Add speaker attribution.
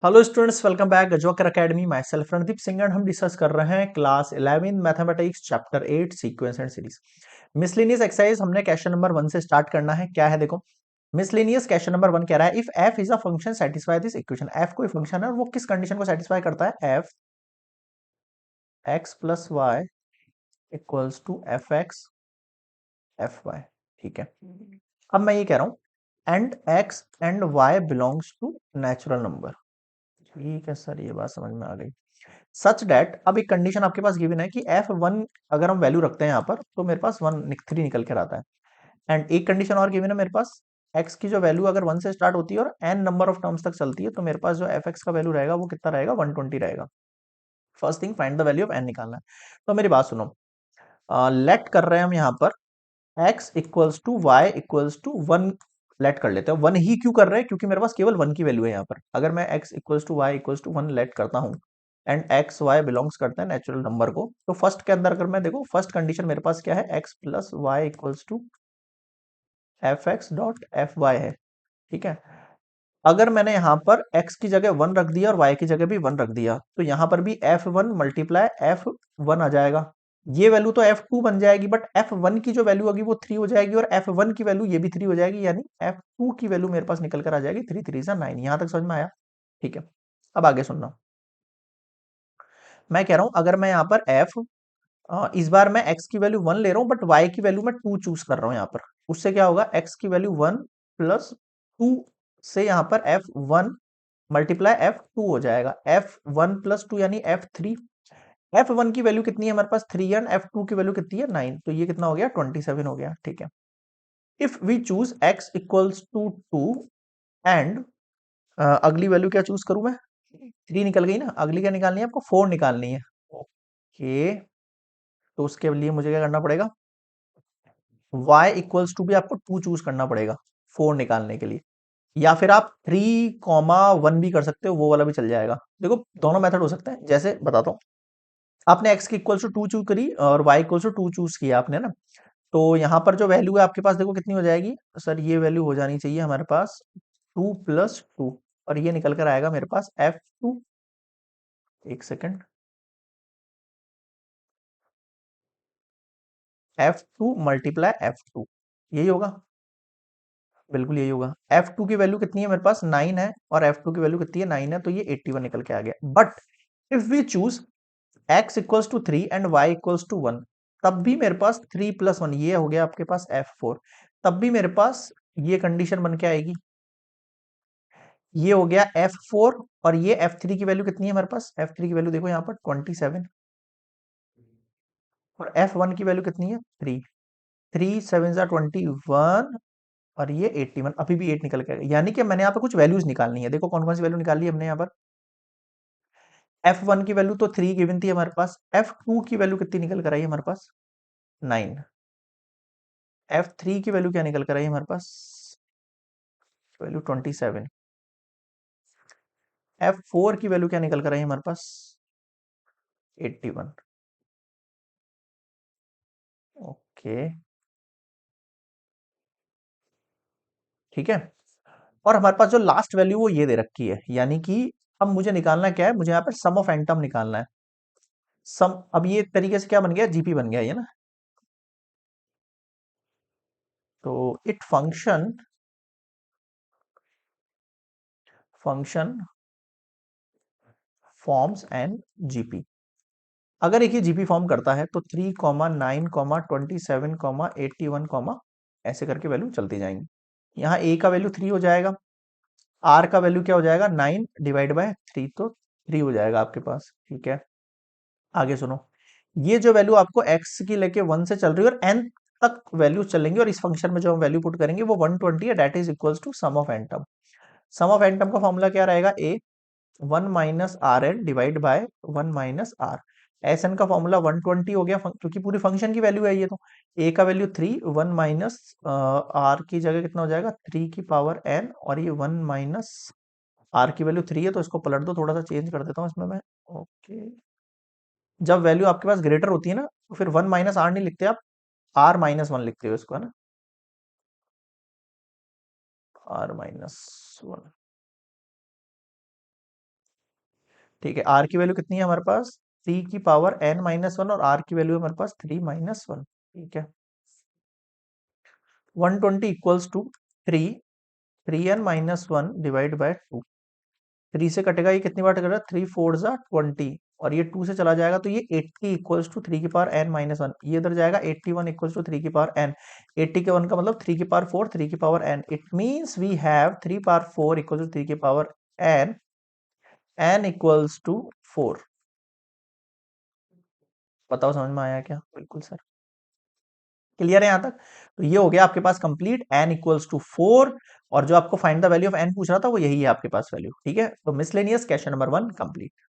Speaker 1: Hello students, welcome back joker academy. My self Randeep Singh and हम discuss कर रहे हैं class 11 mathematics chapter 8 sequence and series. Miscellaneous exercise हमने question number 1 से start करना है। क्या है देखो, मिसलेनियस क्वेश्चन नंबर 1 कह रहा है if f is a function satisfy this equation. f कोई फंक्शन है और वो किस कंडीशन को सेटिस्फाई करता है? f x plus y equals to f x f y. ठीक है, अब मैं ये कह रहा हूं and x and y belongs to natural number. ठीक है सर, ये बात समझ में आ गई। सच डेट, अब एक कंडीशन आपके पास गिवन है कि f1 अगर हम वैल्यू रखते हैं यहाँ पर तो मेरे पास 3 निकल कर आता है। एंड एक कंडीशन और गिवन है मेरे पास, x की जो वैल्यू अगर 1 से स्टार्ट होती है और n नंबर ऑफ टर्म्स तक चलती है तो मेरे पास जो fx का वैल्यू रहेगा वो कितना रहेगा? 120 रहेगा। First thing find the value of n निकालना है। तो मेरी बात सुनो, लेट कर रहे हैं हम यहाँ पर x equals to y equals to 1 let कर लेते हैं। 1 ही क्यों कर रहे हैं? क्योंकि मेरे पास केवल 1 की वैल्यू है यहाँ पर। अगर मैं x equals to y equals to 1 let करता हूँ एंड एक्स वाई बिलोंग्स करते हैं नेचुरल नंबर को, तो फर्स्ट के अंदर अगर मैं देखो, फर्स्ट कंडीशन मेरे पास क्या है? x plus y equals to f x dot f y है। ठीक है, अगर मैंने यहाँ पर x की जगह 1 रख दिया और y की जगह भी 1 रख दिया तो यहाँ पर भी f1 मल्टीप्लाई f1 आ जाएगा। ये वैल्यू तो f2 बन जाएगी, बट f1 की जो वैल्यू होगी वो 3 हो जाएगी और f1 की वैल्यू ये भी 3 हो जाएगी, यानी f2 की वैल्यू मेरे पास निकल कर आ जाएगी 3 3 9। यहां तक समझ में आया? ठीक है, अब आगे सुनना। मैं कह रहा हूं अगर मैं यहाँ पर इस बार मैं x की वैल्यू 1 ले रहा हूं बट y की वैल्यू मैं 2 चूज कर रहा हूं यहाँ पर, उससे क्या होगा? x की वैल्यू 1 प्लस 2 से यहाँ पर f1 मल्टीप्लाई f2 हो जाएगा। f1 प्लस 2 यानी f3। f1 की वैल्यू कितनी है हमारे पास? 3 एंड f2 की वैल्यू कितनी है? 9। तो ये कितना हो गया? 27 हो गया। ठीक है, if we choose x equals to 2 and अगली वैल्यू क्या चूज करूं मैं? 3 निकल गई ना, अगली क्या निकालनी है आपको? 4 निकालनी है। ओके, तो उसके लिए मुझे क्या करना पड़ेगा? y इक्वल्स टू भी आपको 2 चूज करना पड़ेगा 4 निकालने के लिए, या फिर आप 3,1 भी कर सकते हो, वो वाला भी चल जाएगा। देखो दोनों मेथड हो सकते हैं, जैसे बताता हूँ। आपने x की इक्वल्स टू 2 चूज करी और y इक्वल्स टू 2 चूज किया आपने ना, तो यहाँ पर जो वैल्यू है आपके पास देखो कितनी हो जाएगी? सर ये वैल्यू हो जानी चाहिए हमारे पास 2 प्लस 2, और ये निकल कर आएगा मेरे पास f2। एक सेकेंड, f2 मल्टीप्लाई f2, यही होगा। बिल्कुल यही होगा। f2 की वैल्यू कितनी है मेरे पास? 9 है, और f2 की वैल्यू कितनी है? 9 है, तो ये 81 निकल के आ गया। But if we choose x equals to 3 and y equals to 1, तब भी मेरे पास 3 प्लस 1, ये हो गया आपके पास f4। तब भी मेरे पास ये कंडीशन बन के आएगी, ये हो गया f4, और ये f3 की वैल्यू कितनी है हमारे पास? f3 की वैल्यू देखो यहाँ पर 27, और f1 की वैल्यू कितनी है? 3। 3 7 जा 21, और ये 81, अभी भी 8 निकल के आएगा। यानी कि मैंने यहाँ पे कुछ वैल्यूज निकालनी है। देखो कौन कौन सी वैल्यू निकाली है हमने यहाँ पर। f1 की वैल्यू तो 3 गिवन थी हमारे पास। f2 की वैल्यू कितनी निकल कर आई है हमारे पास? 9। f3 की वैल्यू क्या निकल कर आई है हमारे पास? वैल्यू 27। f4 की वैल्यू क्या निकल कर आई है हमारे पास? 81। ओके, ठीक है, और हमारे पास जो लास्ट वैल्यू वो ये दे रखी है, यानी कि अब मुझे निकालना क्या है? मुझे यहाँ पर सम ऑफ एंटम निकालना है। सम, अब ये तरीके से क्या बन गया? जीपी बन गया ये ना। तो it function function forms and GP. अगर एक ही जीपी फॉर्म करता है तो 3 9 27 81 ऐसे करके वैल्यू चलती जाएंगी। यहाँ ए का वैल्यू 3 हो जाएगा, आर का वैल्यू क्या हो जाएगा? 9 डिवाइड बाय 3, तो 3 हो जाएगा आपके पास। ठीक है, आगे सुनो। ये जो वैल्यू आपको x की लेके 1 से चल रही है और n तक वैल्यू चलेंगे, और इस फंक्शन में जो हम वैल्यू पुट करेंगे वो 120 है। That is equals to sum of nth term. Sum of nth term का फॉर्मूला क्या रहेगा? A 1 minus R N divide by 1 minus R. S N का फॉर्मूला 120 हो गया, क्योंकि पूरी फंक्शन की वैल्यू है ये। तो ए का वैल्यू 3, 1 माइनस आर की जगह कितना हो जाएगा? 3 की पावर एन, और ये 1 माइनस आर की वैल्यू 3 है, तो इसको पलट दो, थोड़ा सा चेंज कर देता हूँ इसमें मैं। ओके, जब वैल्यू आपके पास ग्रेटर होती है ना तो फिर 1 माइनस आर नहीं लिखते आप, आर माइनस 1 लिखते हो इसको, है ना। आर माइनस 1, ठीक है, आर की वैल्यू कितनी है हमारे पास, 3 की पावर n-1, और आर की वैल्यू हमारे पास 3-1। ठीक है, 120 equals to 3 3n-1 divide by 2। 3 से कटेगा, ये कितनी बार कटेगा, 3 4 जा 20, और ये 2 से चला जाएगा तो ये 80 इक्वल्स टू 3 की पावर n-1। ये इधर जाएगा 81 इक्वल्स टू 3 की पावर n। 80 के 1 का मतलब 3 की पावर 4, 3 की power n। It means we have 3 power 4 equal to 3 की power n, n equals to 4। बताओ समझ में आया क्या? बिल्कुल सर, क्लियर है यहाँ तक? तो ये हो गया आपके पास कंप्लीट, n इक्वल्स टू 4, और जो आपको find the value of n पूछ रहा था वो यही है आपके पास वैल्यू। ठीक है, तो मिसलेनियस क्वेश्चन नंबर 1 कंप्लीट।